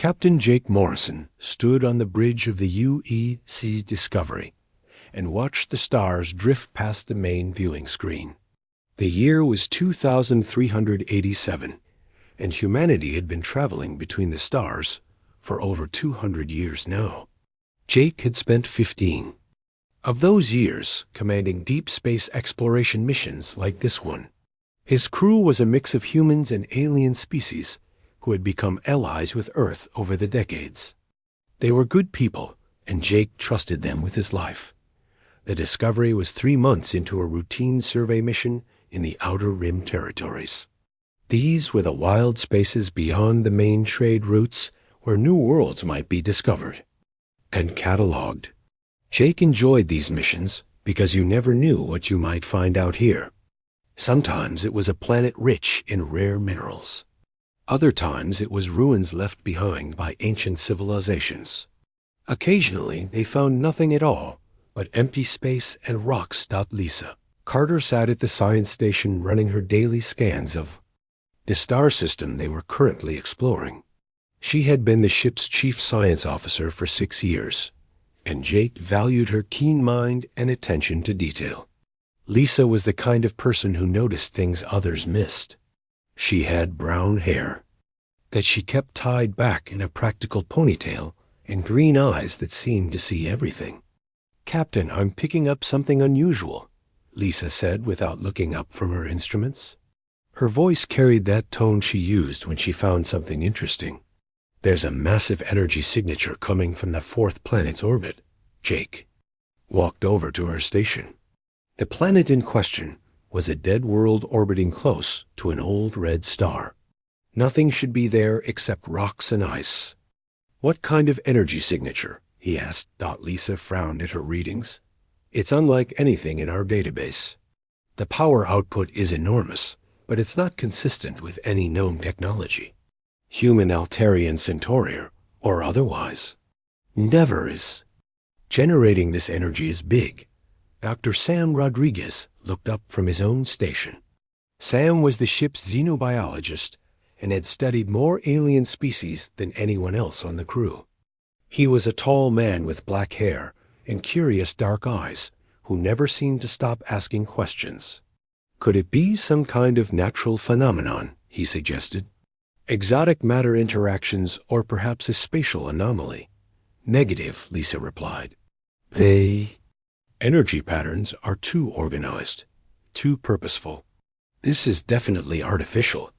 Captain Jake Morrison stood on the bridge of the UEC Discovery and watched the stars drift past the main viewing screen. The year was 2387, and humanity had been traveling between the stars for over 200 years now. Jake had spent 15 of those years commanding deep space exploration missions like this one. His crew was a mix of humans and alien species who had become allies with Earth over the decades. They were good people, and Jake trusted them with his life. The Discovery was 3 months into a routine survey mission in the Outer Rim territories. These were the wild spaces beyond the main trade routes where new worlds might be discovered and catalogued. Jake enjoyed these missions because you never knew what you might find out here. Sometimes it was a planet rich in rare minerals. Other times it was ruins left behind by ancient civilizations. Occasionally they found nothing at all but empty space and rocks. Lisa Carter sat at the science station running her daily scans of the star system they were currently exploring. She had been the ship's chief science officer for 6 years, and Jake valued her keen mind and attention to detail. Lisa was the kind of person who noticed things others missed. She had brown hair that she kept tied back in a practical ponytail and green eyes that seemed to see everything. "Captain, I'm picking up something unusual," Lisa said without looking up from her instruments. Her voice carried that tone she used when she found something interesting. "There's a massive energy signature coming from the 4th planet's orbit." Jake walked over to her station. The planet in question was a dead world orbiting close to an old red star. Nothing should be there except rocks and ice. "What kind of energy signature?" he asked. Lisa frowned at her readings. "It's unlike anything in our database. The power output is enormous, but it's not consistent with any known technology. Human, Altarian, Centaurian, or otherwise. Never is. Generating this energy is big." Dr. Sam Rodriguez looked up from his own station. Sam was the ship's xenobiologist and had studied more alien species than anyone else on the crew. He was a tall man with black hair and curious dark eyes who never seemed to stop asking questions. "Could it be some kind of natural phenomenon?" he suggested. "Exotic matter interactions or perhaps a spatial anomaly?" "Negative," Lisa replied. Energy patterns are too organized, too purposeful. This is definitely artificial."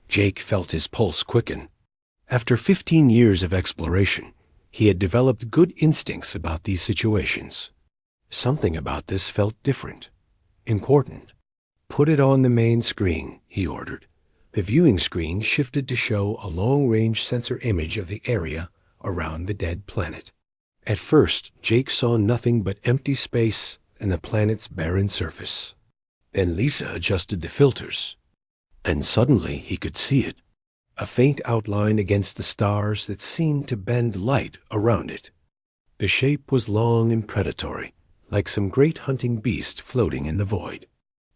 Jake felt his pulse quicken. After 15 years of exploration, he had developed good instincts about these situations. Something about this felt different, important. "Put it on the main screen," he ordered. The viewing screen shifted to show a long-range sensor image of the area around the dead planet. At first, Jake saw nothing but empty space and the planet's barren surface. Then Lisa adjusted the filters, and suddenly he could see it, a faint outline against the stars that seemed to bend light around it. The shape was long and predatory, like some great hunting beast floating in the void.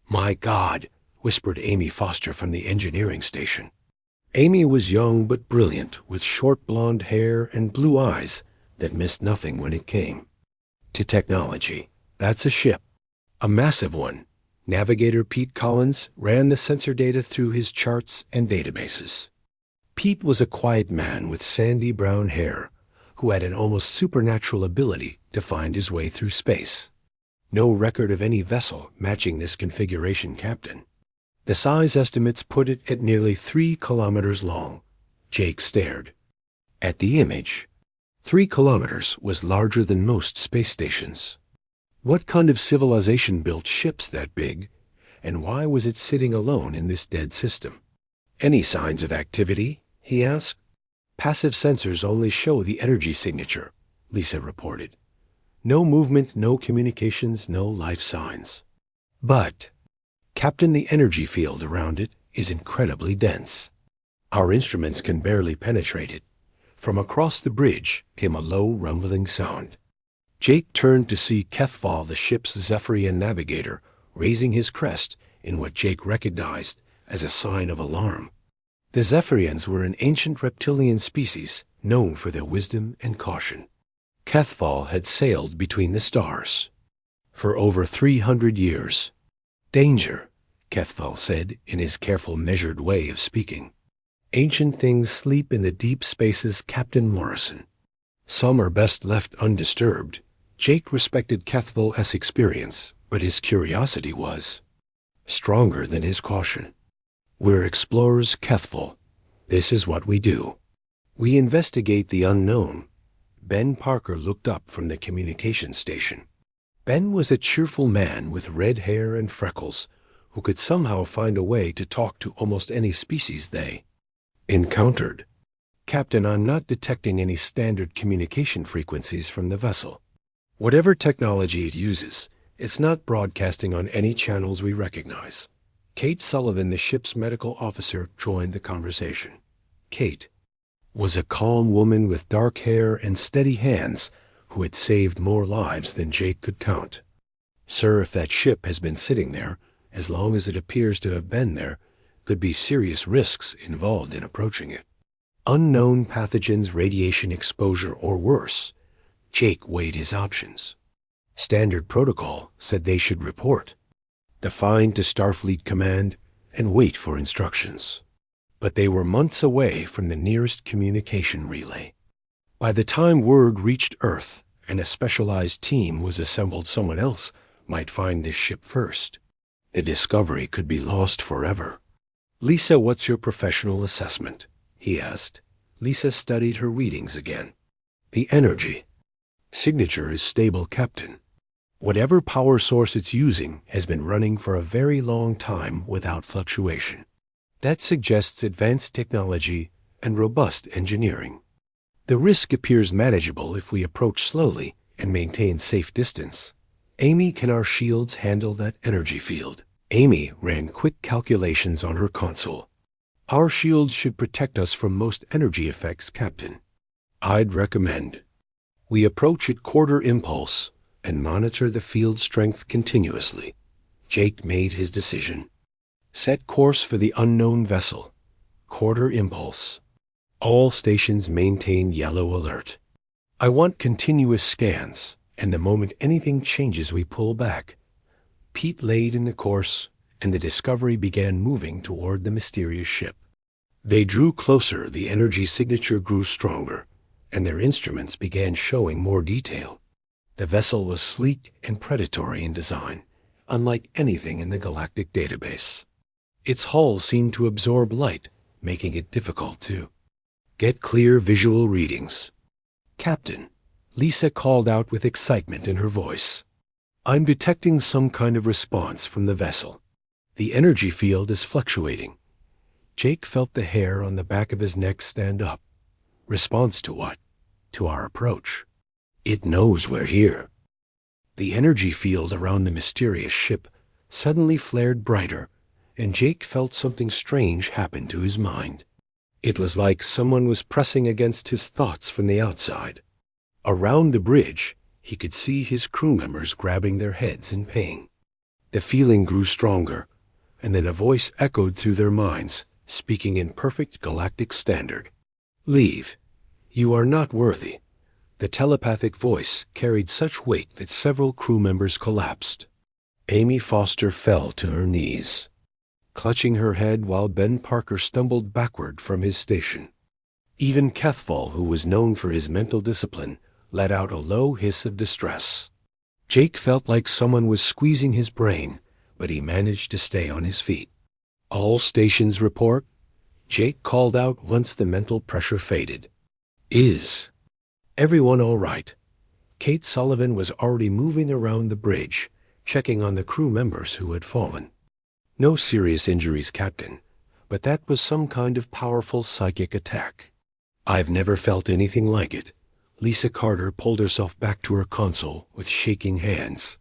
"My God," whispered Amy Foster from the engineering station. Amy was young but brilliant, with short blonde hair and blue eyes that missed nothing when it came to technology. "That's a ship, a massive one." Navigator Pete Collins ran the sensor data through his charts and databases. Pete was a quiet man with sandy brown hair who had an almost supernatural ability to find his way through space. No record of any vessel matching this configuration, Captain. The size estimates put it at nearly 3 kilometers long. Jake stared at the image. 3 kilometers was larger than most space stations. What kind of civilization built ships that big, and why was it sitting alone in this dead system? "Any signs of activity?" he asked. "Passive sensors only show the energy signature," Lisa reported. "No movement, no communications, no life signs." "But, Captain, the energy field around it is incredibly dense. Our instruments can barely penetrate it." From across the bridge came a low rumbling sound. Jake turned to see Kethval, the ship's Zephyrian navigator, raising his crest in what Jake recognized as a sign of alarm. The Zephyrians were an ancient reptilian species known for their wisdom and caution. Kethval had sailed between the stars for over 300 years. Danger, Kethval said in his careful, measured way of speaking. Ancient things sleep in the deep spaces, Captain Morrison. Some are best left undisturbed. Jake respected Kethval's experience, but his curiosity was stronger than his caution. We're explorers, Kethval. This is what we do. We investigate the unknown. Ben Parker looked up from the communication station. Ben was a cheerful man with red hair and freckles, who could somehow find a way to talk to almost any species they encountered. Captain, I'm not detecting any standard communication frequencies from the vessel. Whatever technology it uses, it's not broadcasting on any channels we recognize. Kate Sullivan, the ship's medical officer, joined the conversation. Kate was a calm woman with dark hair and steady hands who had saved more lives than Jake could count. Sir, if that ship has been sitting there, as long as it appears to have been there, could be serious risks involved in approaching it. Unknown pathogens, radiation exposure, or worse. Jake weighed his options. Standard protocol said they should report, define to Starfleet Command, and wait for instructions. But they were months away from the nearest communication relay. By the time word reached Earth and a specialized team was assembled, someone else might find this ship first. The discovery could be lost forever. Lisa, what's your professional assessment? He asked. Lisa studied her readings again. The energy signature is stable, Captain. Whatever power source it's using has been running for a very long time without fluctuation. That suggests advanced technology and robust engineering. The risk appears manageable if we approach slowly and maintain safe distance. Amy, can our shields handle that energy field? Amy ran quick calculations on her console. Our shields should protect us from most energy effects, Captain. I'd recommend we approach at quarter impulse and monitor the field strength continuously. Jake made his decision. Set course for the unknown vessel. Quarter impulse. All stations maintain yellow alert. I want continuous scans, and the moment anything changes we pull back. Pete laid in the course, and the Discovery began moving toward the mysterious ship. They drew closer, the energy signature grew stronger, and their instruments began showing more detail. The vessel was sleek and predatory in design, unlike anything in the galactic database. Its hull seemed to absorb light, making it difficult to get clear visual readings. Captain, Lisa called out with excitement in her voice. I'm detecting some kind of response from the vessel. The energy field is fluctuating. Jake felt the hair on the back of his neck stand up. Response to what? To our approach. It knows we're here. The energy field around the mysterious ship suddenly flared brighter, and Jake felt something strange happen to his mind. It was like someone was pressing against his thoughts from the outside. Around the bridge, he could see his crew members grabbing their heads in pain. The feeling grew stronger, and then a voice echoed through their minds, speaking in perfect galactic standard. Leave. You are not worthy. The telepathic voice carried such weight that several crew members collapsed. Amy Foster fell to her knees, clutching her head while Ben Parker stumbled backward from his station. Even Kethval, who was known for his mental discipline, let out a low hiss of distress. Jake felt like someone was squeezing his brain, but he managed to stay on his feet. All stations report, Jake called out once the mental pressure faded. Is everyone all right? Kate Sullivan was already moving around the bridge, checking on the crew members who had fallen. No serious injuries, Captain, but that was some kind of powerful psychic attack. I've never felt anything like it. Lisa Carter pulled herself back to her console with shaking hands.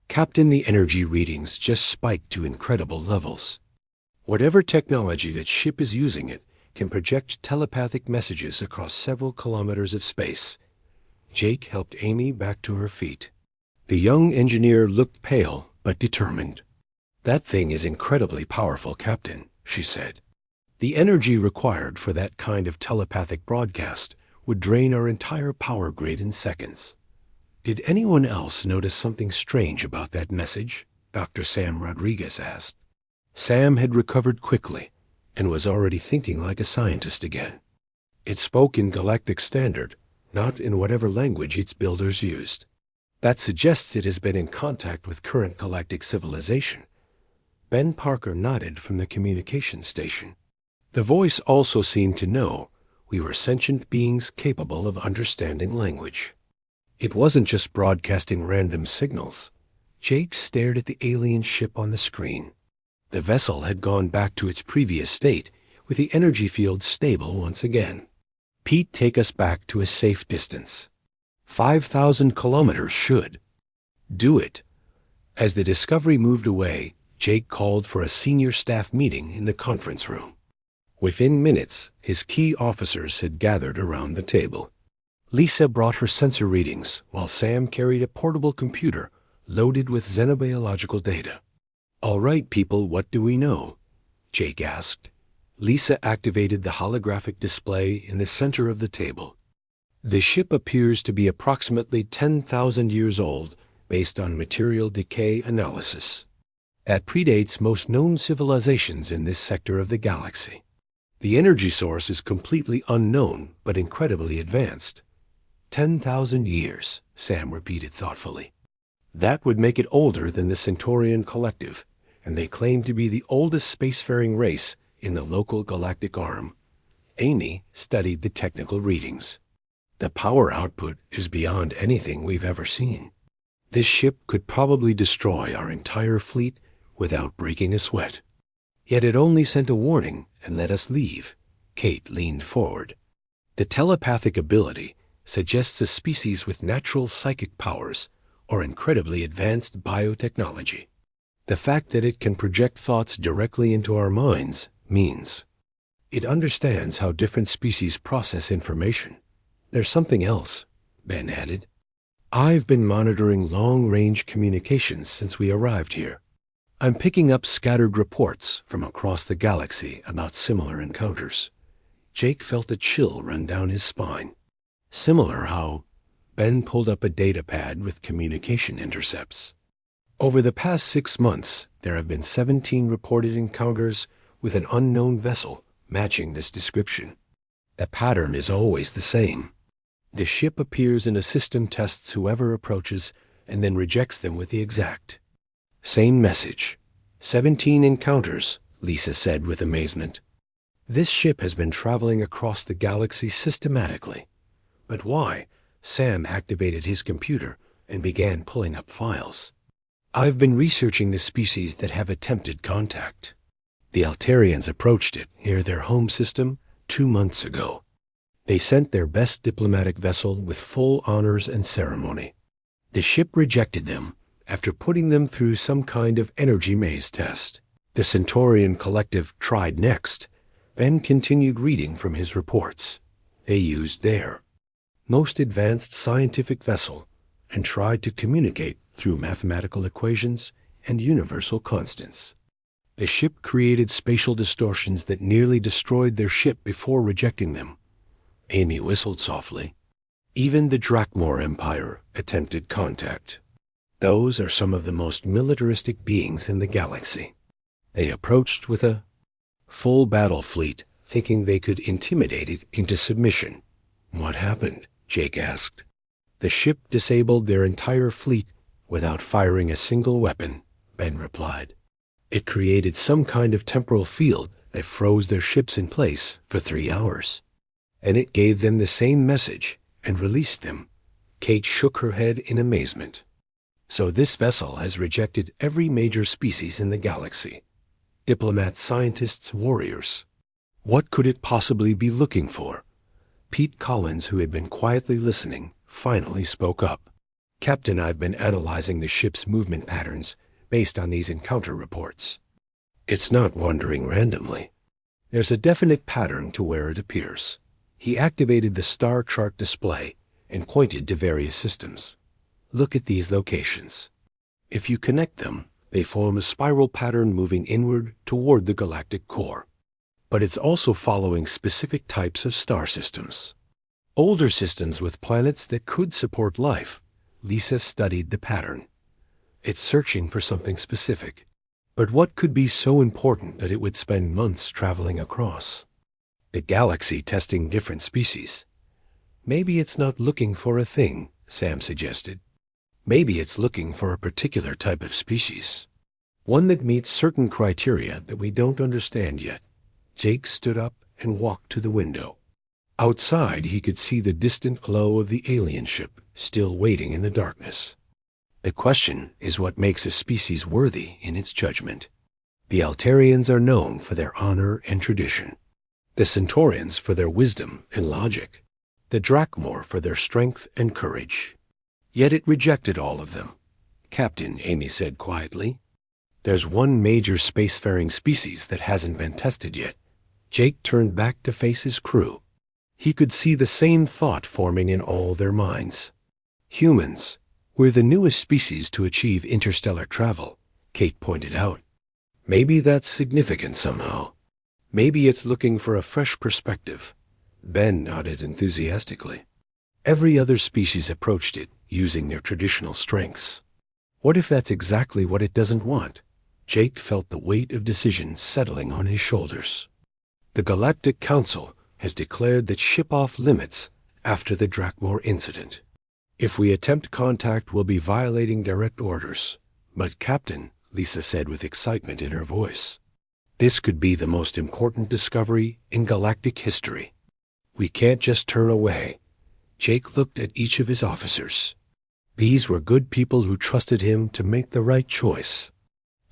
Captain, the energy readings just spiked to incredible levels. Whatever technology that ship is using, it can project telepathic messages across several kilometers of space. Jake helped Amy back to her feet. The young engineer looked pale but determined. That thing is incredibly powerful, Captain, she said. The energy required for that kind of telepathic broadcast would drain our entire power grid in seconds. Did anyone else notice something strange about that message? Dr. Sam Rodriguez asked. Sam had recovered quickly and was already thinking like a scientist again. It spoke in Galactic Standard, not in whatever language its builders used. That suggests it has been in contact with current galactic civilization. Ben Parker nodded from the communications station. The voice also seemed to know we were sentient beings capable of understanding language. It wasn't just broadcasting random signals. Jake stared at the alien ship on the screen. The vessel had gone back to its previous state, with the energy field stable once again. Pete, take us back to a safe distance. 5,000 kilometers should do it. As the Discovery moved away, Jake called for a senior staff meeting in the conference room. Within minutes, his key officers had gathered around the table. Lisa brought her sensor readings, while Sam carried a portable computer loaded with xenobiological data. "All right, people, what do we know?" Jake asked. Lisa activated the holographic display in the center of the table. The ship appears to be approximately 10,000 years old based on material decay analysis. It predates most known civilizations in this sector of the galaxy. The energy source is completely unknown but incredibly advanced. 10,000 years, Sam repeated thoughtfully. That would make it older than the Centaurian Collective, and they claim to be the oldest spacefaring race in the local galactic arm. Amy studied the technical readings. The power output is beyond anything we've ever seen. This ship could probably destroy our entire fleet without breaking a sweat. Yet it only sent a warning and let us leave. Kate leaned forward. The telepathic ability suggests a species with natural psychic powers or incredibly advanced biotechnology. The fact that it can project thoughts directly into our minds means it understands how different species process information. There's something else, Ben added. I've been monitoring long-range communications since we arrived here. I'm picking up scattered reports from across the galaxy about similar encounters. Jake felt a chill run down his spine. Similar how Ben pulled up a data pad with communication intercepts. Over the past 6 months, there have been 17 reported encounters with an unknown vessel matching this description. The pattern is always the same. The ship appears in a system, tests whoever approaches, and then rejects them with the exact same message. 17 encounters, Lisa said with amazement. This ship has been traveling across the galaxy systematically. But why? Sam activated his computer and began pulling up files. I've been researching the species that have attempted contact. The Altarians approached it near their home system 2 months ago. They sent their best diplomatic vessel with full honors and ceremony. The ship rejected them after putting them through some kind of energy maze test. The Centaurian Collective tried next. Ben continued reading from his reports. They used their most advanced scientific vessel and tried to communicate through mathematical equations and universal constants. The ship created spatial distortions that nearly destroyed their ship before rejecting them. Amy whistled softly. Even the Drakmor Empire attempted contact. Those are some of the most militaristic beings in the galaxy. They approached with a full battle fleet, thinking they could intimidate it into submission. What happened? Jake asked. The ship disabled their entire fleet without firing a single weapon, Ben replied. It created some kind of temporal field that froze their ships in place for 3 hours. And it gave them the same message and released them. Kate shook her head in amazement. So this vessel has rejected every major species in the galaxy. Diplomats, scientists, warriors. What could it possibly be looking for? Pete Collins, who had been quietly listening, finally spoke up. Captain, I've been analyzing the ship's movement patterns based on these encounter reports. It's not wandering randomly. There's a definite pattern to where it appears. He activated the star chart display and pointed to various systems. Look at these locations. If you connect them, they form a spiral pattern moving inward toward the galactic core. But it's also following specific types of star systems. Older systems with planets that could support life. Lisa studied the pattern. It's searching for something specific. But what could be so important that it would spend months traveling across the galaxy testing different species? Maybe it's not looking for a thing, Sam suggested. Maybe it's looking for a particular type of species. One that meets certain criteria that we don't understand yet. Jake stood up and walked to the window. Outside, he could see the distant glow of the alien ship, still waiting in the darkness. The question is what makes a species worthy in its judgment. The Altarians are known for their honor and tradition. The Centaurians for their wisdom and logic. The Drakmor for their strength and courage. Yet it rejected all of them. Captain, Amy said quietly, there's one major spacefaring species that hasn't been tested yet. Jake turned back to face his crew. He could see the same thought forming in all their minds. Humans. We're the newest species to achieve interstellar travel, Kate pointed out. Maybe that's significant somehow. Maybe it's looking for a fresh perspective. Ben nodded enthusiastically. Every other species approached it, using their traditional strengths. What if that's exactly what it doesn't want? Jake felt the weight of decision settling on his shoulders. The Galactic Council has declared that ship off limits after the Drakmor incident. If we attempt contact, we'll be violating direct orders. But Captain, Lisa said with excitement in her voice, this could be the most important discovery in galactic history. We can't just turn away. Jake looked at each of his officers. These were good people who trusted him to make the right choice.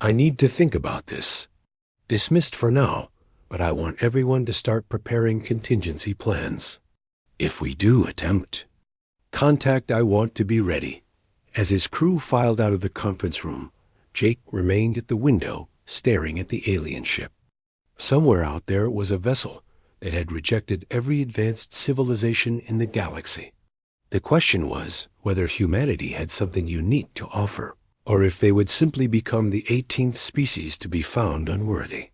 I need to think about this. Dismissed for now, but I want everyone to start preparing contingency plans. If we do attempt contact, I want to be ready. As his crew filed out of the conference room, Jake remained at the window, staring at the alien ship. Somewhere out there was a vessel that had rejected every advanced civilization in the galaxy. The question was whether humanity had something unique to offer, or if they would simply become the 18th species to be found unworthy.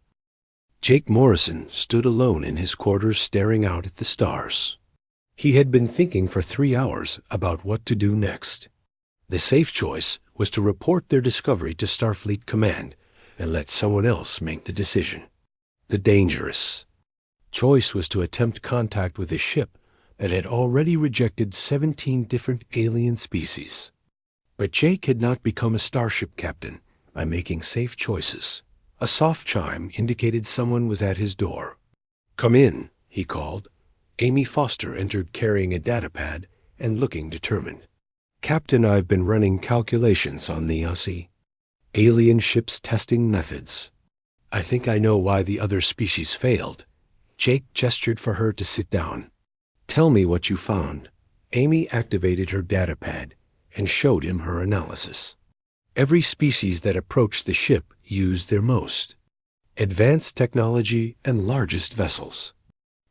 Jake Morrison stood alone in his quarters, staring out at the stars. He had been thinking for 3 hours about what to do next. The safe choice was to report their discovery to Starfleet Command and let someone else make the decision. The dangerous choice was to attempt contact with a ship that had already rejected 17 different alien species. But Jake had not become a starship captain by making safe choices. A soft chime indicated someone was at his door. "Come in," he called. Amy Foster entered carrying a datapad and looking determined. "Captain, I've been running calculations on the alien ship's testing methods. I think I know why the other species failed." Jake gestured for her to sit down. "Tell me what you found." Amy activated her datapad and showed him her analysis. Every species that approached the ship used their most advanced technology and largest vessels.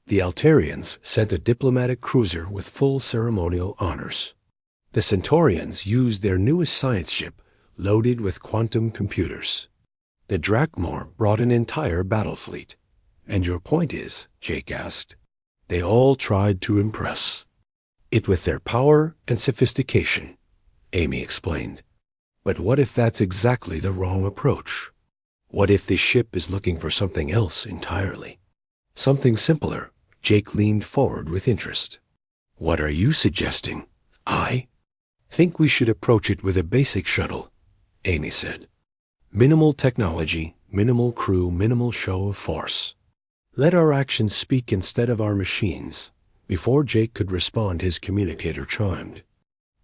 The Altarians sent a diplomatic cruiser with full ceremonial honors. The Centaurians used their newest science ship loaded with quantum computers. The Drakmor brought an entire battle fleet. "And your point is," Jake asked, "they all tried to impress it with their power and sophistication," Amy explained. "But what if that's exactly the wrong approach? What if this ship is looking for something else entirely? Something simpler?" Jake leaned forward with interest. "What are you suggesting?" "I think we should approach it with a basic shuttle," Amy said. "Minimal technology, minimal crew, minimal show of force. Let our actions speak instead of our machines." Before Jake could respond, his communicator chimed.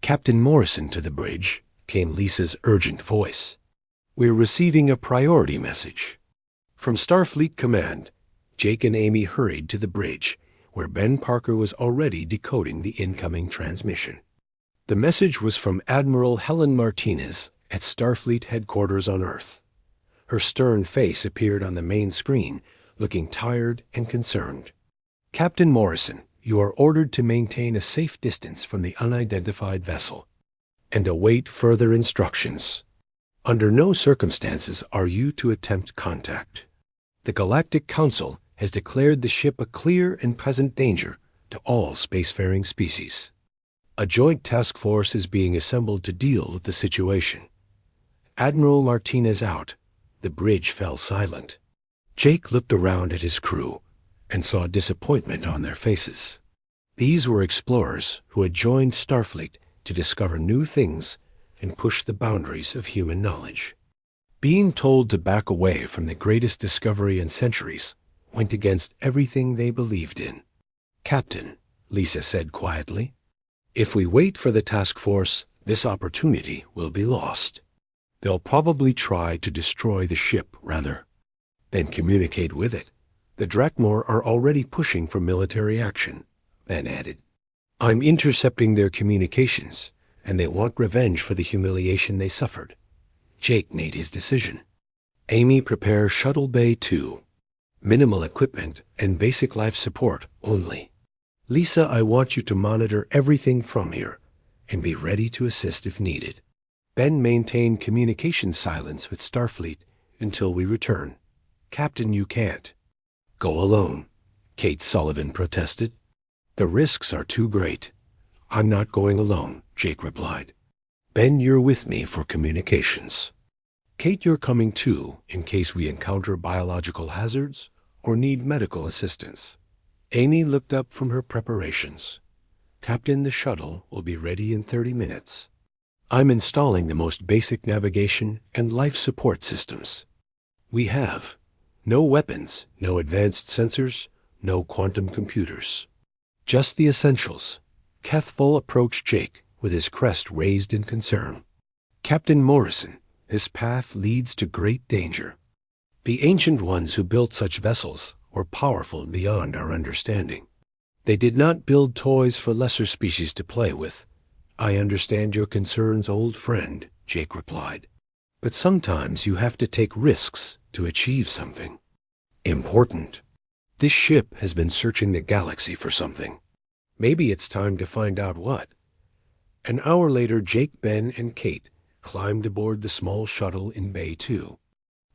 "Captain Morrison to the bridge," came Lisa's urgent voice. "We're receiving a priority message from Starfleet Command." Jake and Amy hurried to the bridge, where Ben Parker was already decoding the incoming transmission. The message was from Admiral Helen Martinez at Starfleet headquarters on Earth. Her stern face appeared on the main screen, looking tired and concerned. "Captain Morrison, you are ordered to maintain a safe distance from the unidentified vessel and await further instructions. Under no circumstances are you to attempt contact. The Galactic Council has declared the ship a clear and present danger to all spacefaring species. A joint task force is being assembled to deal with the situation. Admiral Martinez out. The bridge fell silent. Jake looked around at his crew and saw disappointment on their faces. These were explorers who had joined Starfleet to discover new things and push the boundaries of human knowledge. Being told to back away from the greatest discovery in centuries went against everything they believed in. "Captain," Lisa said quietly, "if we wait for the task force, this opportunity will be lost. They'll probably try to destroy the ship rather than communicate with it. The Drakmor are already pushing for military action," Ben added. "I'm intercepting their communications, and they want revenge for the humiliation they suffered." Jake made his decision. "Amy, prepare Shuttle Bay 2. Minimal equipment and basic life support only. Lisa, I want you to monitor everything from here and be ready to assist if needed. Ben maintained communication silence with Starfleet until we return." "Captain, you can't." "Go alone," Kate Sullivan protested. "The risks are too great." "I'm not going alone," Jake replied. "Ben, you're with me for communications. Kate, you're coming too in case we encounter biological hazards or need medical assistance." Amy looked up from her preparations. "Captain, the shuttle will be ready in 30 minutes. I'm installing the most basic navigation and life support systems. We have no weapons, no advanced sensors, no quantum computers. Just the essentials." Kethful approached Jake with his crest raised in concern. "Captain Morrison, this path leads to great danger. The ancient ones who built such vessels were powerful beyond our understanding. They did not build toys for lesser species to play with." "I understand your concerns, old friend," Jake replied. "But sometimes you have to take risks to achieve something important. This ship has been searching the galaxy for something. Maybe it's time to find out what." An hour later, Jake, Ben, and Kate climbed aboard the small shuttle in Bay 2.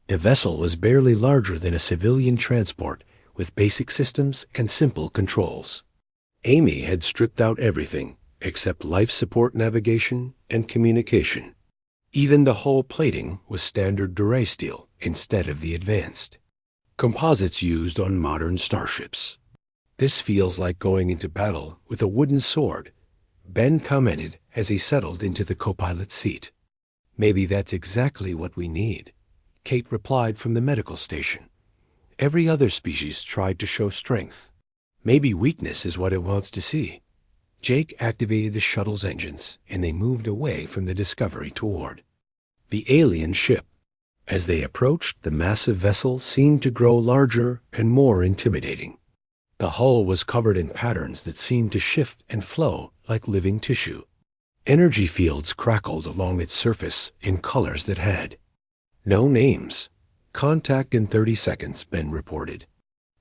The vessel was barely larger than a civilian transport with basic systems and simple controls. Amy had stripped out everything except life support navigation and communication. Even the hull plating was standard Duray steel instead of the advanced composites used on modern starships. "This feels like going into battle with a wooden sword," Ben commented as he settled into the co-pilot's seat. "Maybe that's exactly what we need," Kate replied from the medical station. "Every other species tried to show strength. Maybe weakness is what it wants to see." Jake activated the shuttle's engines, and they moved away from the Discovery toward the alien ship. As they approached, the massive vessel seemed to grow larger and more intimidating. The hull was covered in patterns that seemed to shift and flow like living tissue. Energy fields crackled along its surface in colors that had no names. "Contact in 30 seconds, Ben reported.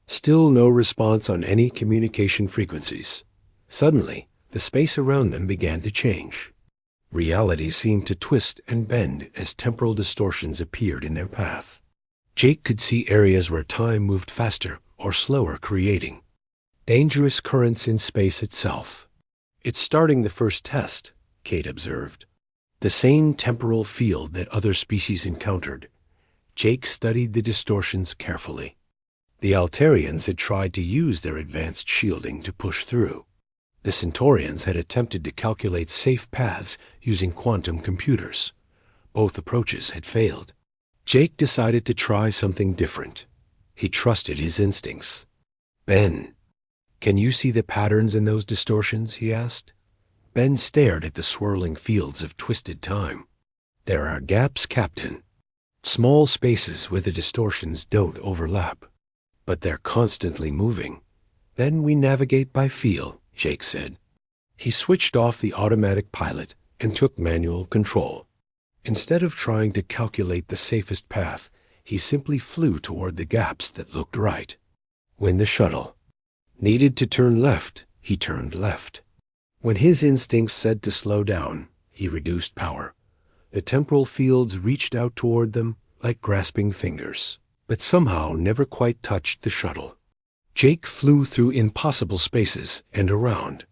Still no response on any communication frequencies. Suddenly, the space around them began to change. Reality seemed to twist and bend as temporal distortions appeared in their path. Jake could see areas where time moved faster or slower, creating dangerous currents in space itself. "It's starting the first test," Kate observed. "The same temporal field that other species encountered." Jake studied the distortions carefully. The Altarians had tried to use their advanced shielding to push through. The Centaurians had attempted to calculate safe paths using quantum computers. Both approaches had failed. Jake decided to try something different. He trusted his instincts. "Ben, can you see the patterns in those distortions?" he asked. Ben stared at the swirling fields of twisted time. "There are gaps, Captain. Small spaces where the distortions don't overlap. But they're constantly moving. Then we navigate by feel," Jake said. He switched off the automatic pilot and took manual control. Instead of trying to calculate the safest path, he simply flew toward the gaps that looked right. When the shuttle needed to turn left, he turned left. When his instincts said to slow down, he reduced power. The temporal fields reached out toward them like grasping fingers, but somehow never quite touched the shuttle. Jake flew through impossible spaces and around,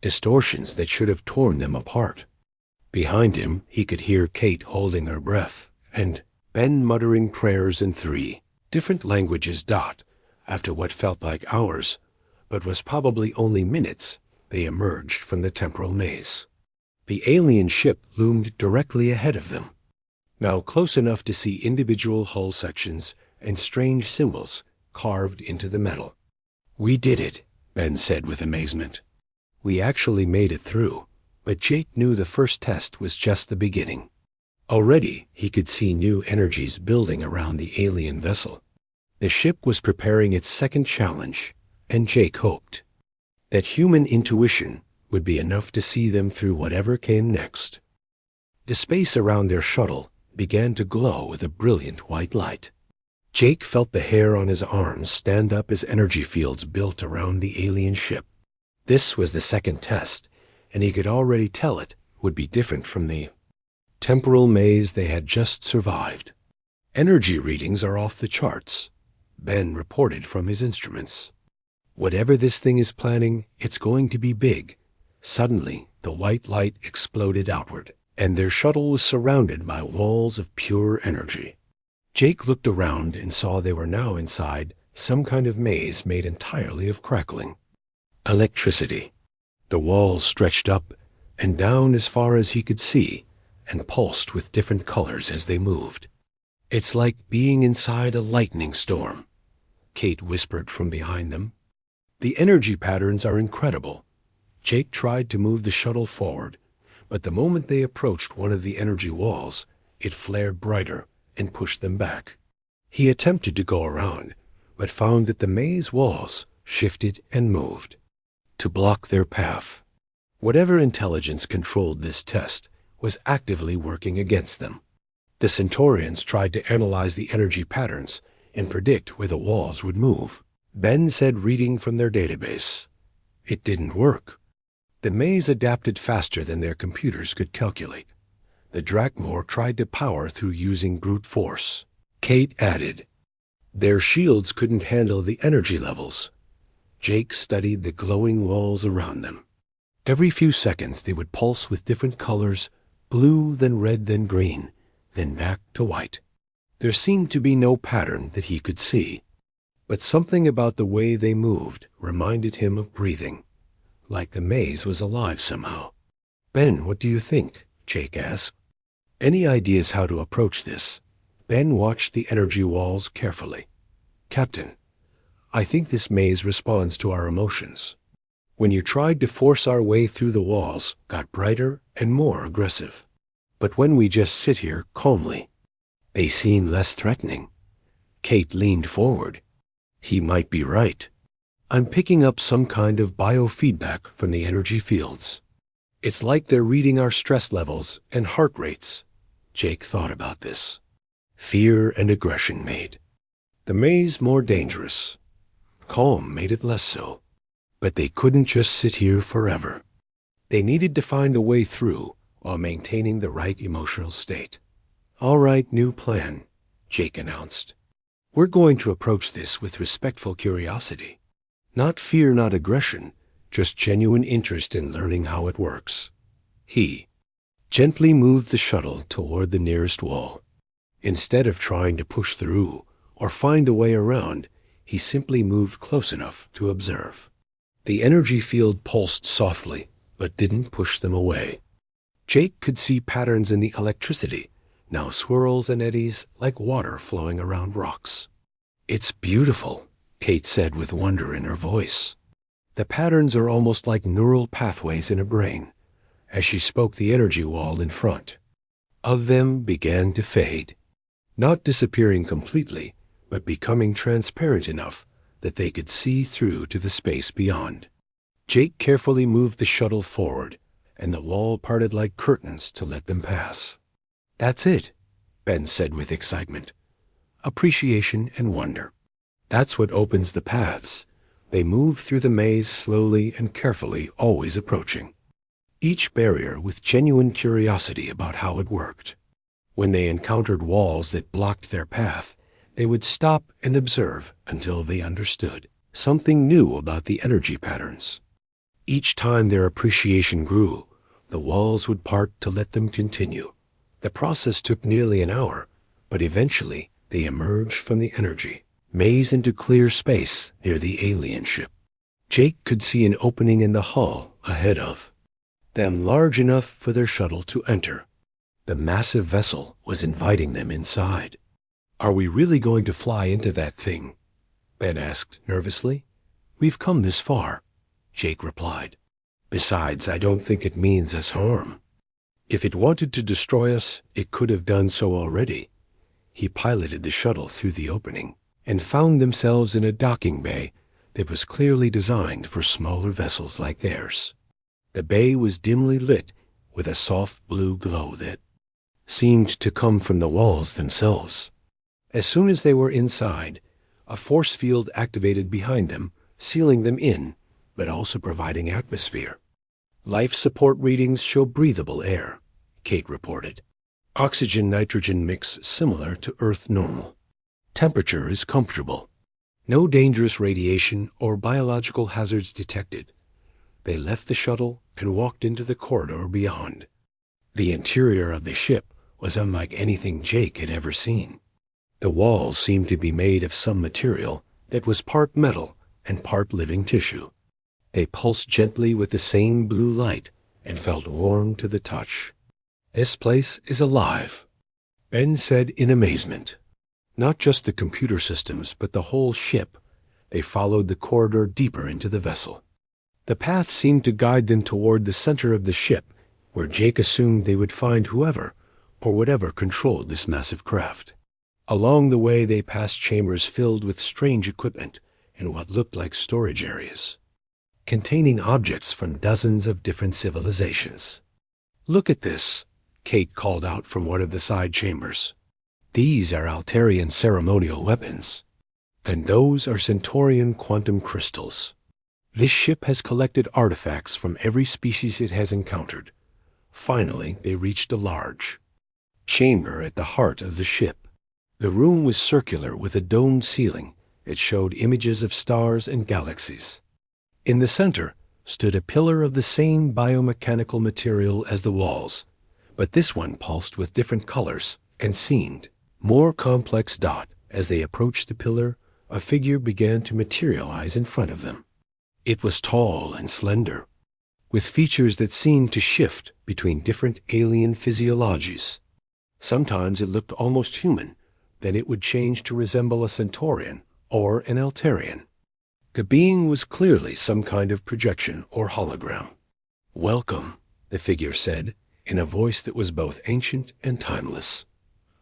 distortions that should have torn them apart. Behind him, he could hear Kate holding her breath, and Ben muttering prayers in 3 different languages. After what felt like hours, but was probably only minutes, they emerged from the temporal maze. The alien ship loomed directly ahead of them, now close enough to see individual hull sections and strange symbols carved into the metal. "We did it," Ben said with amazement. "We actually made it through." But Jake knew the first test was just the beginning. Already he could see new energies building around the alien vessel. The ship was preparing its second challenge, and Jake hoped that human intuition would be enough to see them through whatever came next. The space around their shuttle began to glow with a brilliant white light. Jake felt the hair on his arms stand up as energy fields built around the alien ship. This was the second test, and he could already tell it would be different from the temporal maze they had just survived. "Energy readings are off the charts," Ben reported from his instruments. "Whatever this thing is planning, it's going to be big." Suddenly, the white light exploded outward, and their shuttle was surrounded by walls of pure energy. Jake looked around and saw they were now inside some kind of maze made entirely of crackling electricity. The walls stretched up and down as far as he could see, and pulsed with different colors as they moved. "It's like being inside a lightning storm," Kate whispered from behind them. "The energy patterns are incredible." Jake tried to move the shuttle forward, but the moment they approached one of the energy walls, it flared brighter and pushed them back. He attempted to go around, but found that the maze walls shifted and moved to block their path. Whatever intelligence controlled this test was actively working against them. The Centaurians tried to analyze the energy patterns and predict where the walls would move. Ben said, reading from their database. It didn't work. The maze adapted faster than their computers could calculate. The Drakmor tried to power through using brute force. Kate added, "Their shields couldn't handle the energy levels." Jake studied the glowing walls around them. Every few seconds they would pulse with different colors, blue, then red, then green, then back to white. There seemed to be no pattern that he could see, but something about the way they moved reminded him of breathing, like the maze was alive somehow. "Ben, what do you think?" Jake asked. "Any ideas how to approach this?" Ben watched the energy walls carefully. "Captain, I think this maze responds to our emotions. When you tried to force our way through the walls, got brighter and more aggressive. But when we just sit here calmly, they seem less threatening." Kate leaned forward. "He might be right. I'm picking up some kind of biofeedback from the energy fields. It's like they're reading our stress levels and heart rates." Jake thought about this. Fear and aggression made the maze more dangerous. Calm made it less so. But they couldn't just sit here forever. They needed to find a way through while maintaining the right emotional state. "All right, new plan," Jake announced. "We're going to approach this with respectful curiosity. Not fear, not aggression, just genuine interest in learning how it works." He gently moved the shuttle toward the nearest wall. Instead of trying to push through or find a way around, he simply moved close enough to observe. The energy field pulsed softly, but didn't push them away. Jake could see patterns in the electricity, now swirls and eddies like water flowing around rocks. "It's beautiful," Kate said with wonder in her voice. "The patterns are almost like neural pathways in a brain." As she spoke, the energy wall in front of them began to fade, not disappearing completely, but becoming transparent enough that they could see through to the space beyond. Jake carefully moved the shuttle forward, and the wall parted like curtains to let them pass. "That's it," Ben said with excitement, appreciation and wonder. "That's what opens the paths." They moved through the maze slowly and carefully, always approaching each barrier with genuine curiosity about how it worked. When they encountered walls that blocked their path, they would stop and observe until they understood. something new about the energy patterns. Each time their appreciation grew, the walls would part to let them continue. The process took nearly an hour, but eventually they emerged from the energy maze into clear space near the alien ship. Jake could see an opening in the hull ahead of them, large enough for their shuttle to enter. The massive vessel was inviting them inside. "Are we really going to fly into that thing?" Ben asked nervously. "We've come this far," Jake replied. "Besides, I don't think it means us harm. If it wanted to destroy us, it could have done so already." He piloted the shuttle through the opening and found themselves in a docking bay that was clearly designed for smaller vessels like theirs. The bay was dimly lit with a soft blue glow that seemed to come from the walls themselves. As soon as they were inside, a force field activated behind them, sealing them in, but also providing atmosphere. "Life support readings show breathable air," Kate reported. "Oxygen-nitrogen mix similar to Earth normal. Temperature is comfortable. No dangerous radiation or biological hazards detected." They left the shuttle and walked into the corridor beyond. The interior of the ship was unlike anything Jake had ever seen. The walls seemed to be made of some material that was part metal and part living tissue. They pulsed gently with the same blue light and felt warm to the touch. "This place is alive," Ben said in amazement. Not just the computer systems, but the whole ship. They followed the corridor deeper into the vessel. The path seemed to guide them toward the center of the ship, where Jake assumed they would find whoever or whatever controlled this massive craft. Along the way they passed chambers filled with strange equipment and what looked like storage areas, containing objects from dozens of different civilizations. "Look at this," Kate called out from one of the side chambers. "These are Altarian ceremonial weapons, and those are Centaurian quantum crystals. This ship has collected artifacts from every species it has encountered." Finally, they reached a large chamber at the heart of the ship. The room was circular with a domed ceiling that showed images of stars and galaxies. In the center stood a pillar of the same biomechanical material as the walls, but this one pulsed with different colors and seemed more complex. As they approached the pillar, a figure began to materialize in front of them. It was tall and slender, with features that seemed to shift between different alien physiologies. Sometimes it looked almost human, then it would change to resemble a Centaurian or an Altarian. The being was clearly some kind of projection or hologram. "Welcome," the figure said, in a voice that was both ancient and timeless.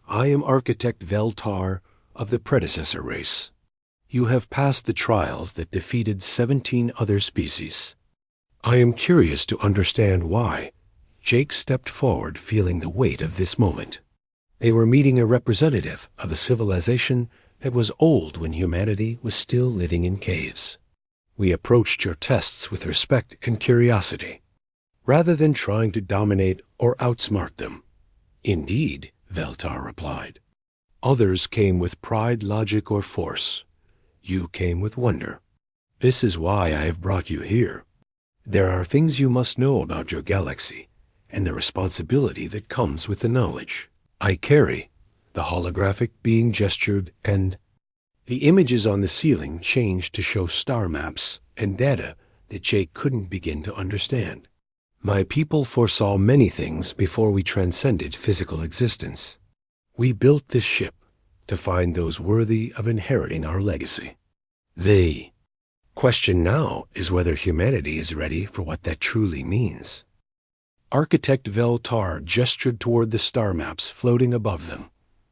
"I am Architect Veltar of the predecessor race. You have passed the trials that defeated 17 other species. I am curious to understand why." Jake stepped forward, feeling the weight of this moment. They were meeting a representative of a civilization that was old when humanity was still living in caves. "We approached your tests with respect and curiosity, rather than trying to dominate or outsmart them." "Indeed," Veltar replied. "Others came with pride, logic, or force. You came with wonder. This is why I have brought you here. There are things you must know about your galaxy, and the responsibility that comes with the knowledge I carry." The holographic being gestured, and the images on the ceiling changed to show star maps and data that Jake couldn't begin to understand. "My people foresaw many things before we transcended physical existence. We built this ship to find those worthy of inheriting our legacy. The question now is whether humanity is ready for what that truly means." Architect Veltar gestured toward the star maps floating above them,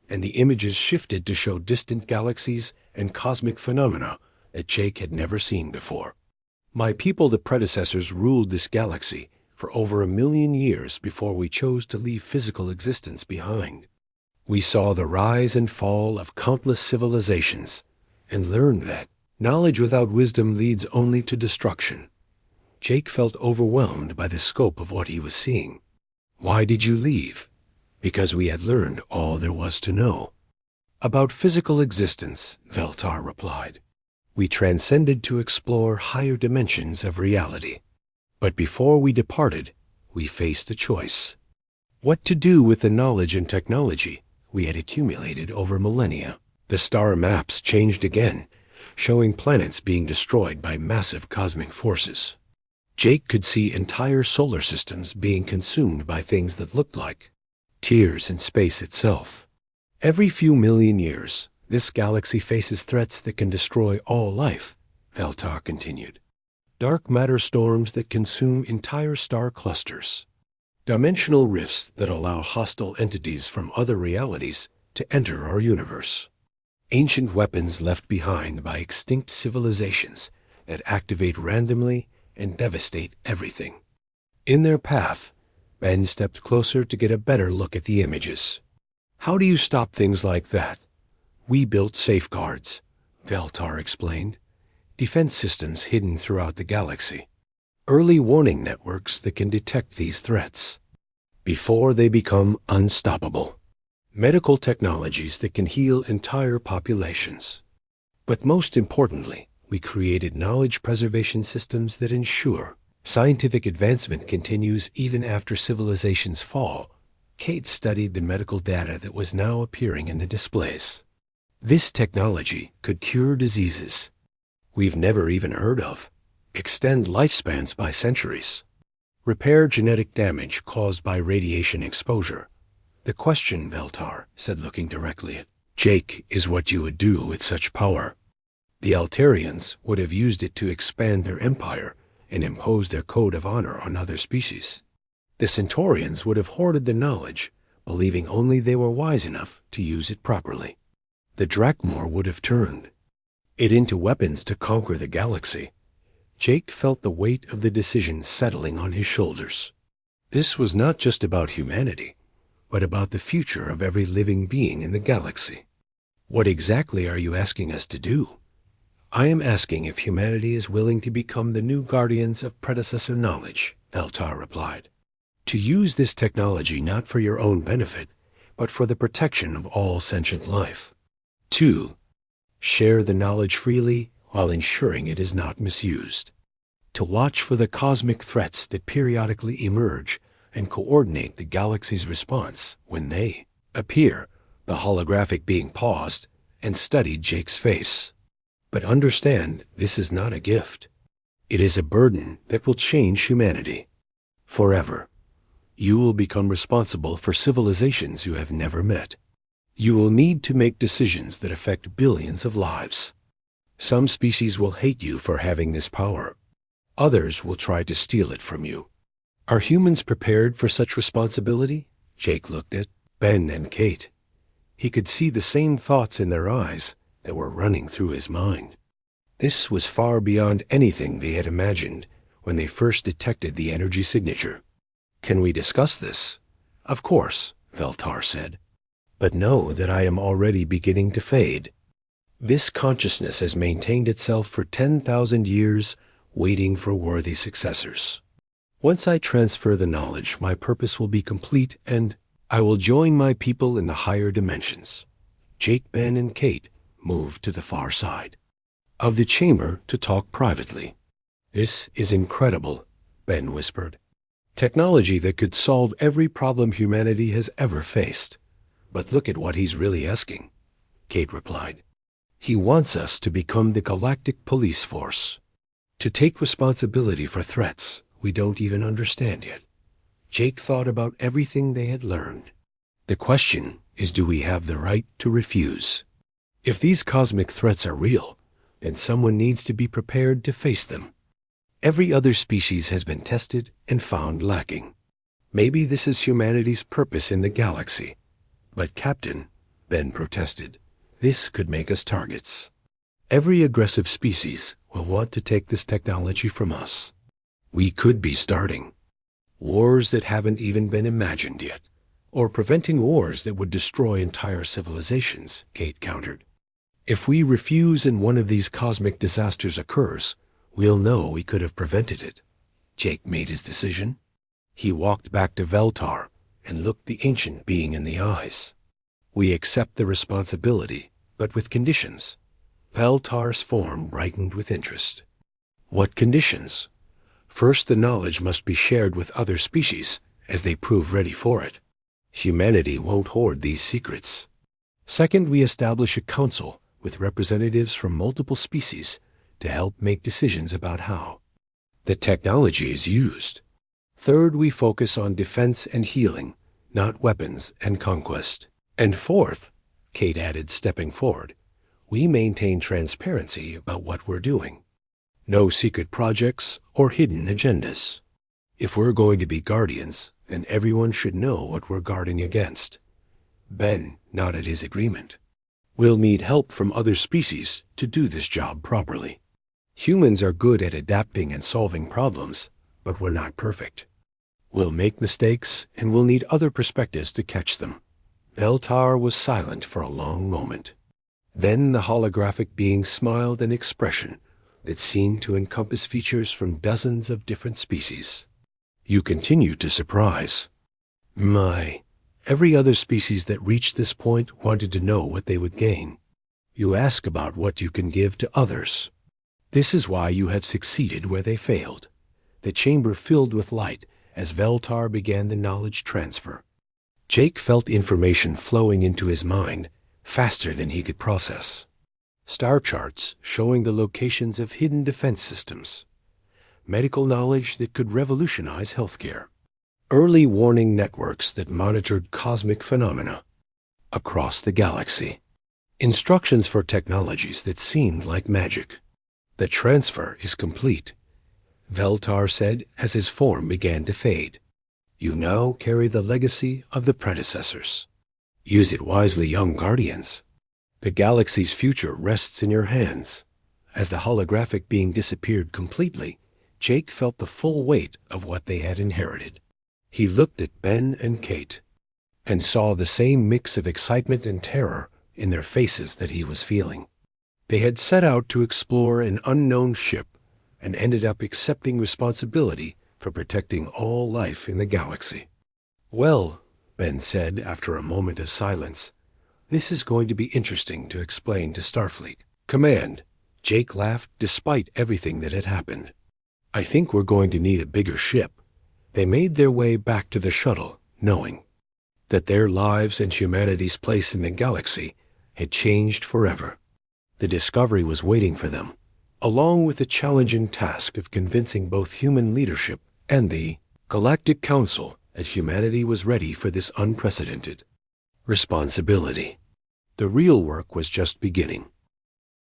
and the images shifted to show distant galaxies and cosmic phenomena that Jake had never seen before. "My people, the predecessors, ruled this galaxy for over 1,000,000 years before we chose to leave physical existence behind. We saw the rise and fall of countless civilizations and learned that knowledge without wisdom leads only to destruction." Jake felt overwhelmed by the scope of what he was seeing. "Why did you leave?" "Because we had learned all there was to know about physical existence," Veltar replied. We transcended to explore higher dimensions of reality. But before we departed, we faced a choice. What to do with the knowledge and technology we had accumulated over millennia. The star maps changed again, showing planets being destroyed by massive cosmic forces. Jake could see entire solar systems being consumed by things that looked like tears in space itself. Every few million years, this galaxy faces threats that can destroy all life, Veltar continued. Dark matter storms that consume entire star clusters. Dimensional rifts that allow hostile entities from other realities to enter our universe. Ancient weapons left behind by extinct civilizations that activate randomly and devastate everything. In their path, Ben stepped closer to get a better look at the images. How do you stop things like that? We built safeguards, Veltar explained. Defense systems hidden throughout the galaxy. Early warning networks that can detect these threats before they become unstoppable. Medical technologies that can heal entire populations. But most importantly, we created knowledge preservation systems that ensure scientific advancement continues even after civilizations fall. Kate studied the medical data that was now appearing in the displays. This technology could cure diseases we've never even heard of, extend lifespans by centuries, repair genetic damage caused by radiation exposure. The question, Veltar said, looking directly at Jake, is what you would do with such power. The Altarians would have used it to expand their empire and impose their code of honor on other species. The Centaurians would have hoarded the knowledge, believing only they were wise enough to use it properly. The Drakmor would have turned it into weapons to conquer the galaxy. Jake felt the weight of the decision settling on his shoulders. This was not just about humanity, but about the future of every living being in the galaxy. What exactly are you asking us to do? I am asking if humanity is willing to become the new guardians of predecessor knowledge, Veltar replied. To use this technology not for your own benefit, but for the protection of all sentient life. 2. Share the knowledge freely while ensuring it is not misused. To watch for the cosmic threats that periodically emerge and coordinate the galaxy's response when they appear, the holographic being paused and studied Jake's face. But understand, this is not a gift. It is a burden that will change humanity. Forever. You will become responsible for civilizations you have never met. You will need to make decisions that affect billions of lives. Some species will hate you for having this power. Others will try to steal it from you. Are humans prepared for such responsibility? Jake looked at Ben and Kate. He could see the same thoughts in their eyes that were running through his mind. This was far beyond anything they had imagined when they first detected the energy signature. Can we discuss this? Of course, Veltar said. But know that I am already beginning to fade. This consciousness has maintained itself for 10,000 years, waiting for worthy successors. Once I transfer the knowledge, my purpose will be complete, and I will join my people in the higher dimensions. Jake, Ben, and Kate moved to the far side of the chamber to talk privately. This is incredible, Ben whispered. Technology that could solve every problem humanity has ever faced. But look at what he's really asking, Kate replied. He wants us to become the galactic police force, to take responsibility for threats we don't even understand yet. Jake thought about everything they had learned. The question is, do we have the right to refuse? If these cosmic threats are real, then someone needs to be prepared to face them. Every other species has been tested and found lacking. Maybe this is humanity's purpose in the galaxy. But Captain, Ben protested, this could make us targets. Every aggressive species will want to take this technology from us. We could be starting wars that haven't even been imagined yet, or preventing wars that would destroy entire civilizations, Kate countered. If we refuse and one of these cosmic disasters occurs, we'll know we could have prevented it. Jake made his decision. He walked back to Veltar and looked the ancient being in the eyes. We accept the responsibility, but with conditions, Peltar's form brightened with interest. What conditions? First, the knowledge must be shared with other species as they prove ready for it. Humanity won't hoard these secrets. Second, we establish a council with representatives from multiple species to help make decisions about how the technology is used. Third, we focus on defense and healing, not weapons and conquest. And fourth, Kate added, stepping forward, we maintain transparency about what we're doing. No secret projects or hidden agendas. If we're going to be guardians, then everyone should know what we're guarding against. Ben nodded his agreement. We'll need help from other species to do this job properly. Humans are good at adapting and solving problems, but we're not perfect. We'll make mistakes, and we'll need other perspectives to catch them. Peltar was silent for a long moment. Then the holographic being smiled an expression that seemed to encompass features from dozens of different species. You continue to surprise. Every other species that reached this point wanted to know what they would gain. You ask about what you can give to others. This is why you have succeeded where they failed. The chamber filled with light as Peltar began the knowledge transfer. Jake felt information flowing into his mind faster than he could process. Star charts showing the locations of hidden defense systems. Medical knowledge that could revolutionize healthcare. Early warning networks that monitored cosmic phenomena across the galaxy. Instructions for technologies that seemed like magic. The transfer is complete, Peltar said as his form began to fade. You now carry the legacy of the predecessors. Use it wisely, young guardians. The galaxy's future rests in your hands. As the holographic being disappeared completely, Jake felt the full weight of what they had inherited. He looked at Ben and Kate and saw the same mix of excitement and terror in their faces that he was feeling. They had set out to explore an unknown ship and ended up accepting responsibility for protecting all life in the galaxy. Well, Ben said after a moment of silence, this is going to be interesting to explain to Starfleet Command. Jake laughed despite everything that had happened. I think we're going to need a bigger ship. They made their way back to the shuttle, knowing that their lives and humanity's place in the galaxy had changed forever. The Discovery was waiting for them, along with the challenging task of convincing both human leadership and the Galactic Council that humanity was ready for this unprecedented responsibility. The real work was just beginning.